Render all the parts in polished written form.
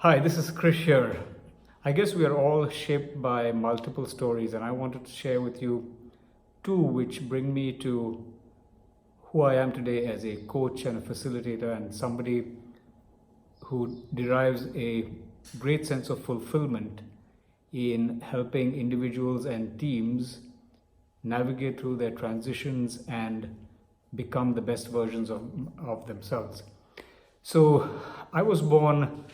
Hi, this is Krish Iyer. I guess we are all shaped by multiple stories, and I wanted to share with you two which bring me to who I am today as a coach and a facilitator, and somebody who derives a great sense of fulfillment in helping individuals and teams navigate through their transitions and become the best versions of themselves. So I was born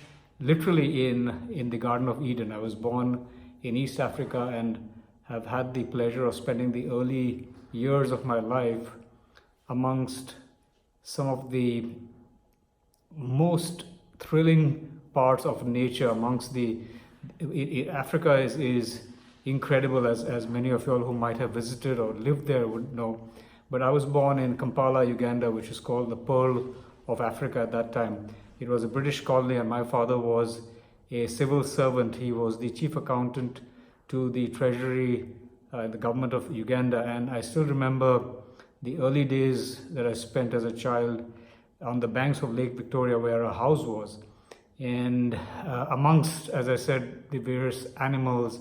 literally in the Garden of Eden. I was born in East Africa and have had the pleasure of spending the early years of my life amongst some of the most thrilling parts of nature. Amongst Africa is incredible, as many of you all who might have visited or lived there would know. But I was born in Kampala, Uganda, which is called the Pearl of Africa at that time. It was a British colony, and my father was a civil servant. He was the chief accountant to the treasury, the government of Uganda. And I still remember the early days that I spent as a child on the banks of Lake Victoria, where our house was. And amongst, as I said, the various animals,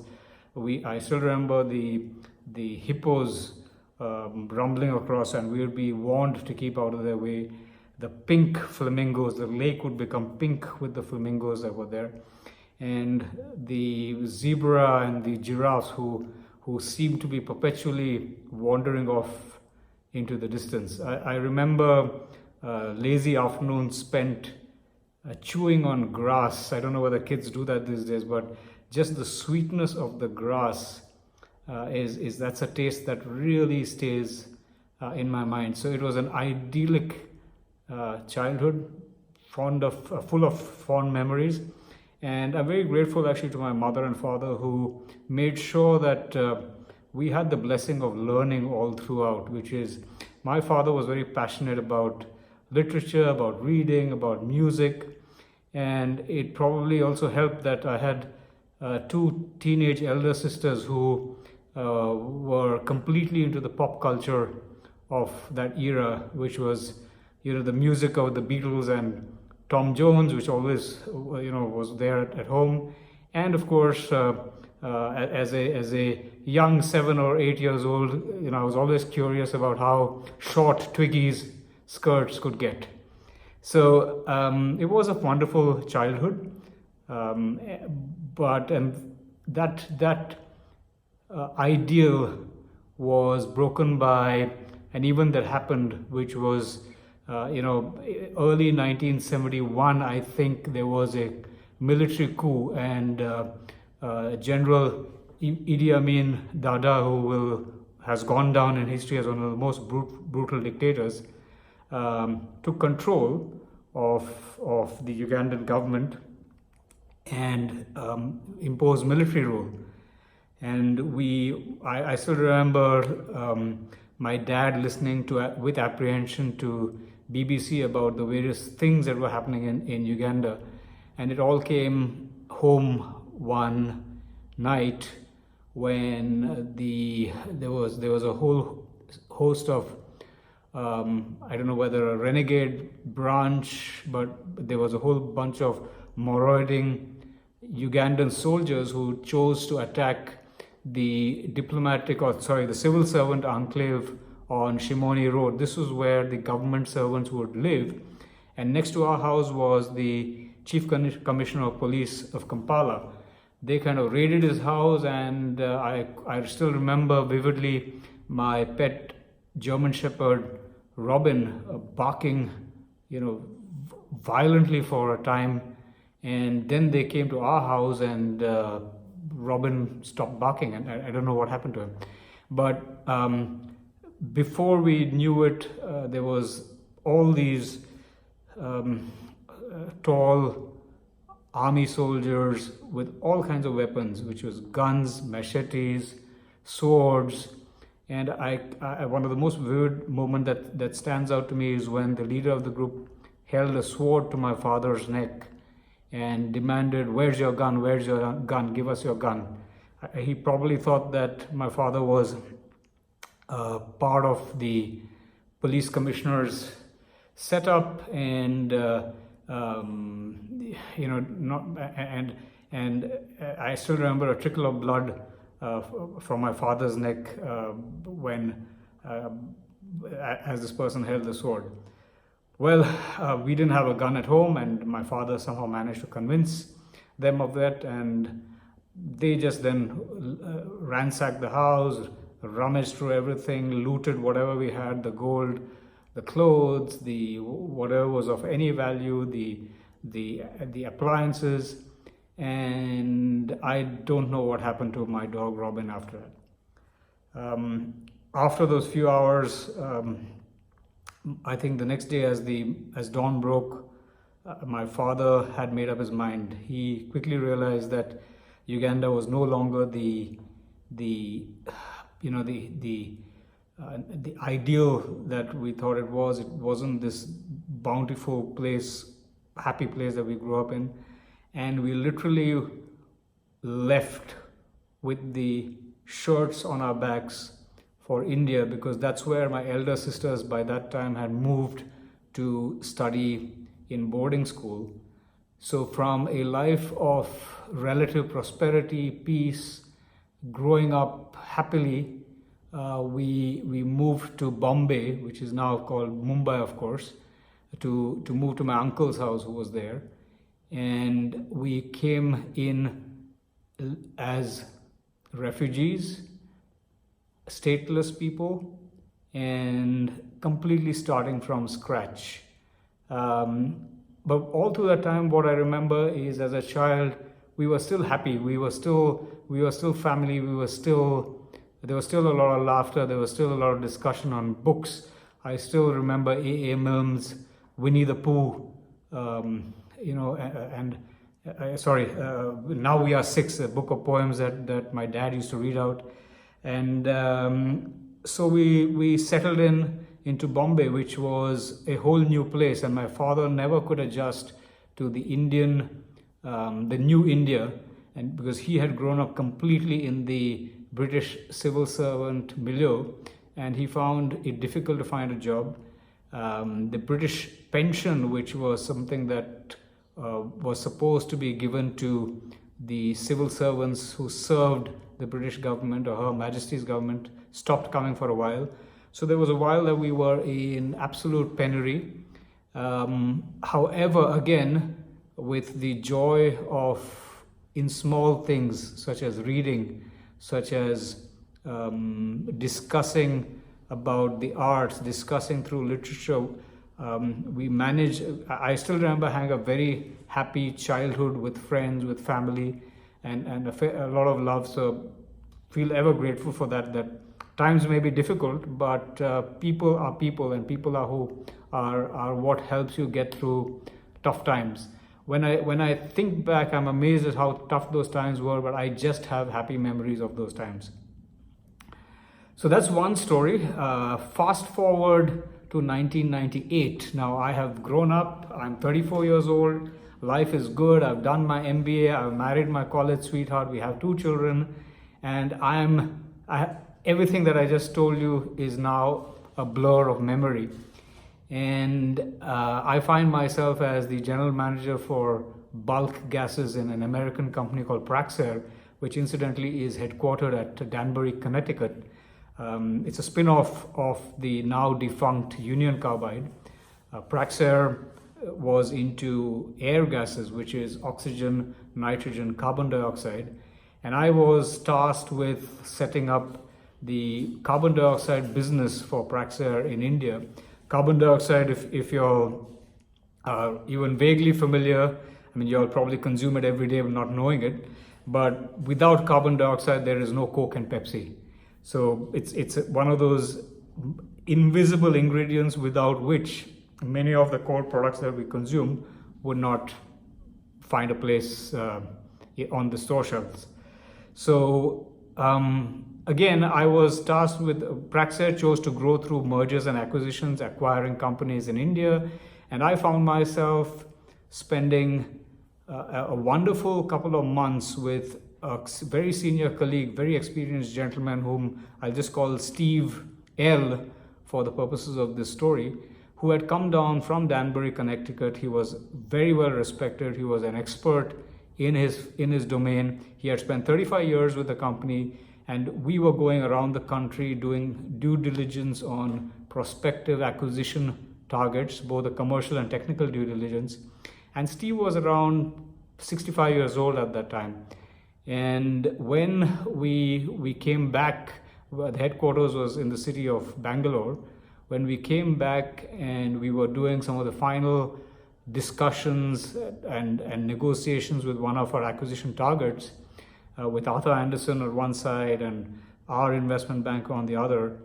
I still remember the hippos rumbling across, and we would be warned to keep out of their way. The pink flamingos, the lake would become pink with the flamingos that were there. And the zebra and the giraffes who seemed to be perpetually wandering off into the distance. I remember lazy afternoons spent chewing on grass. I don't know whether kids do that these days, but just the sweetness of the grass that's a taste that really stays in my mind. So it was an idyllic childhood, full of fond memories. And I'm very grateful actually to my mother and father, who made sure that we had the blessing of learning all throughout, which is, my father was very passionate about literature, about reading, about music. And it probably also helped that I had two teenage elder sisters who were completely into the pop culture of that era, which was, the music of the Beatles and Tom Jones, which always, was there at home. And of course, as a young 7 or 8 years old, I was always curious about how short Twiggy's skirts could get. So it was a wonderful childhood, but that ideal was broken by an event that happened, which was early 1971. I think there was a military coup, and General Idi Amin Dada, who has gone down in history as one of the most brutal dictators, took control of the Ugandan government and imposed military rule. And I still remember my dad listening with apprehension to BBC about the various things that were happening in Uganda. And it all came home one night when there was a whole host of I don't know whether a renegade branch, but there was a whole bunch of marauding Ugandan soldiers who chose to attack the the civil servant enclave on Shimoni Road. This was where the government servants would live. And next to our house was the Chief Commissioner of Police of Kampala. They kind of raided his house, and I still remember vividly my pet German Shepherd Robin barking, violently for a time. And then they came to our house, and Robin stopped barking, and I don't know what happened to him. But before we knew it, there was all these tall army soldiers with all kinds of weapons, which was guns, machetes, swords. And one of the most vivid moments that stands out to me is when the leader of the group held a sword to my father's neck and demanded, "Where's your gun? Where's your gun? Give us your gun." He probably thought that my father was part of the police commissioner's setup, and not and I still remember a trickle of blood from my father's neck when as this person held the sword. Well, we didn't have a gun at home, and my father somehow managed to convince them of that, and they just then ransacked the house, rummaged through everything, looted whatever we had, the gold, the clothes, the whatever was of any value, the appliances, and I don't know what happened to my dog Robin after that. After those few hours, I think the next day, as dawn broke, my father had made up his mind. He quickly realized that Uganda was no longer the ideal that we thought it was. It wasn't this bountiful place, happy place that we grew up in, and we literally left with the shirts on our backs for India, because that's where my elder sisters by that time had moved to study in boarding school. So from a life of relative prosperity, peace, growing up happily, we moved to Bombay, which is now called Mumbai, of course, to move to my uncle's house, who was there. And we came in as refugees, stateless people, and completely starting from scratch. But all through that time, what I remember is, as a child, we were still happy. We were still family. There was still a lot of laughter. There was still a lot of discussion on books. I still remember A.A. Milne's Winnie the Pooh, Now We Are Six, a book of poems that my dad used to read out. And so we settled into Bombay, which was a whole new place, and my father never could adjust to the new India, and because he had grown up completely in the British civil servant milieu, and he found it difficult to find a job. The British pension, which was something that was supposed to be given to the civil servants who served the British government or Her Majesty's government, stopped coming for a while. So there was a while that we were in absolute penury. However, again, with the joy of in small things such as reading, such as discussing about the arts, discussing through literature, we managed. I still remember having a very happy childhood with friends, with family, and a lot of love. So feel ever grateful for that. That times may be difficult, but people are people, and people are who are what helps you get through tough times. When I think back, I'm amazed at how tough those times were, but I just have happy memories of those times. So that's one story. Fast forward to 1998. Now I have grown up. I'm 34 years old. Life is good. I've done my MBA. I've married my college sweetheart. We have 2 children, and everything that I just told you is now a blur of memory. And I find myself as the general manager for bulk gases in an American company called Praxair, which incidentally is headquartered at Danbury, Connecticut. It's a spin-off of the now defunct Union Carbide. Praxair was into air gases, which is oxygen, nitrogen, carbon dioxide. And I was tasked with setting up the carbon dioxide business for Praxair in India. Carbon dioxide, if you're even vaguely familiar, I mean, you'll probably consume it every day not knowing it, but without carbon dioxide, there is no Coke and Pepsi. So it's one of those invisible ingredients without which many of the core products that we consume would not find a place on the store shelves. So again, I was tasked with, Praxair chose to grow through mergers and acquisitions, acquiring companies in India, and I found myself spending a wonderful couple of months with a very senior colleague, very experienced gentleman whom I'll just call Steve L for the purposes of this story, who had come down from Danbury, Connecticut. He was very well respected. He was an expert in his domain. He had spent 35 years with the company, and we were going around the country doing due diligence on prospective acquisition targets, both the commercial and technical due diligence. And Steve was around 65 years old at that time. And when we came back, the headquarters was in the city of Bangalore. When we came back and we were doing some of the final discussions and negotiations with one of our acquisition targets, with Arthur Anderson on one side and our investment banker on the other,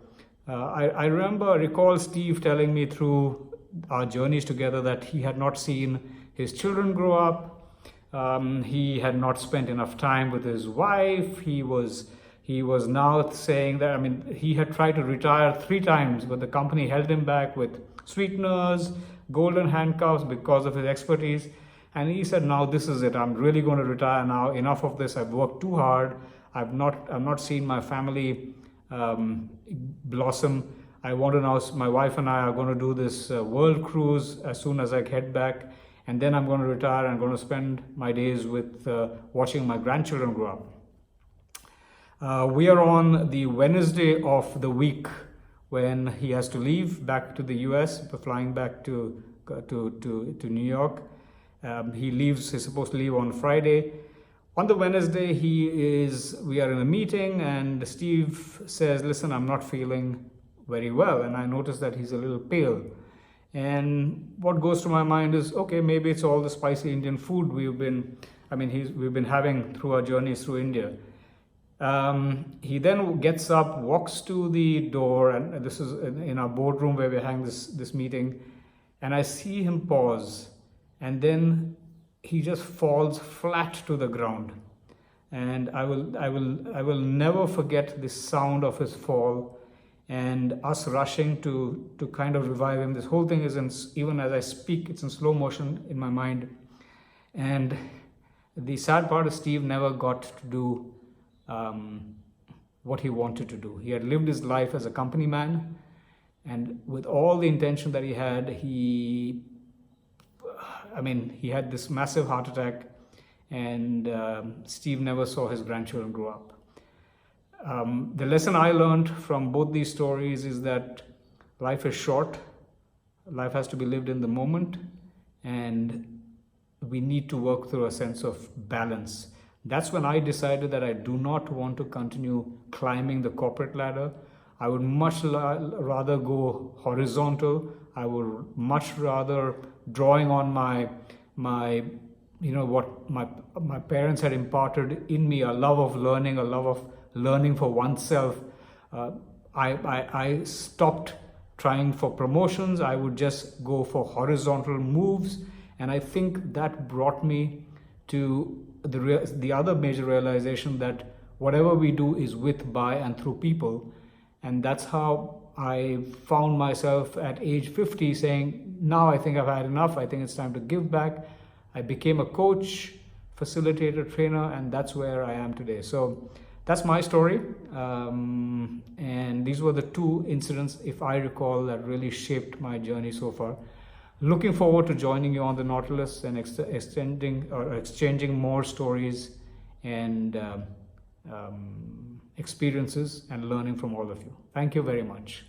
I recall Steve telling me through our journeys together that he had not seen his children grow up. He had not spent enough time with his wife. He was now saying that, I mean, he had tried to retire 3 times, but the company held him back with sweeteners, golden handcuffs because of his expertise. And he said, now this is it. I'm really going to retire now. Enough of this. I've worked too hard. I've not seen my family blossom. I want to now, my wife and I are going to do this world cruise as soon as I get back. And then I'm going to retire and I'm going to spend my days with watching my grandchildren grow up. We are on the Wednesday of the week when he has to leave back to the US, flying back to New York. He's supposed to leave on Friday. On the Wednesday, we are in a meeting and Steve says, listen, I'm not feeling very well. And I notice that he's a little pale. And what goes through my mind is, okay, maybe it's all the spicy Indian food we've been having through our journeys through India. He then gets up, walks to the door, and this is in our boardroom where we're having this meeting, and I see him pause, and then he just falls flat to the ground. And I will never forget the sound of his fall and us rushing to kind of revive him. This whole thing is even as I speak, it's in slow motion in my mind. And the sad part is Steve never got to do what he wanted to do. He had lived his life as a company man, and with all the intention that he had, he had this massive heart attack, and Steve never saw his grandchildren grow up. The lesson I learned from both these stories is that life is short, life has to be lived in the moment, and we need to work through a sense of balance. That's when I decided that I do not want to continue climbing the corporate ladder. I would much rather go horizontal. I would much rather drawing on what my parents had imparted in me, a love of learning for oneself. I stopped trying for promotions. I would just go for horizontal moves, and I think that brought me to the other major realization that whatever we do is with, by, and through people. And that's how I found myself at age 50 saying, now I think I've had enough. I think it's time to give back. I became a coach, facilitator, trainer, and that's where I am today. So that's my story. And these were the 2 incidents, if I recall, that really shaped my journey so far. Looking forward to joining you on the Nautilus and exchanging more stories and experiences and learning from all of you. Thank you very much.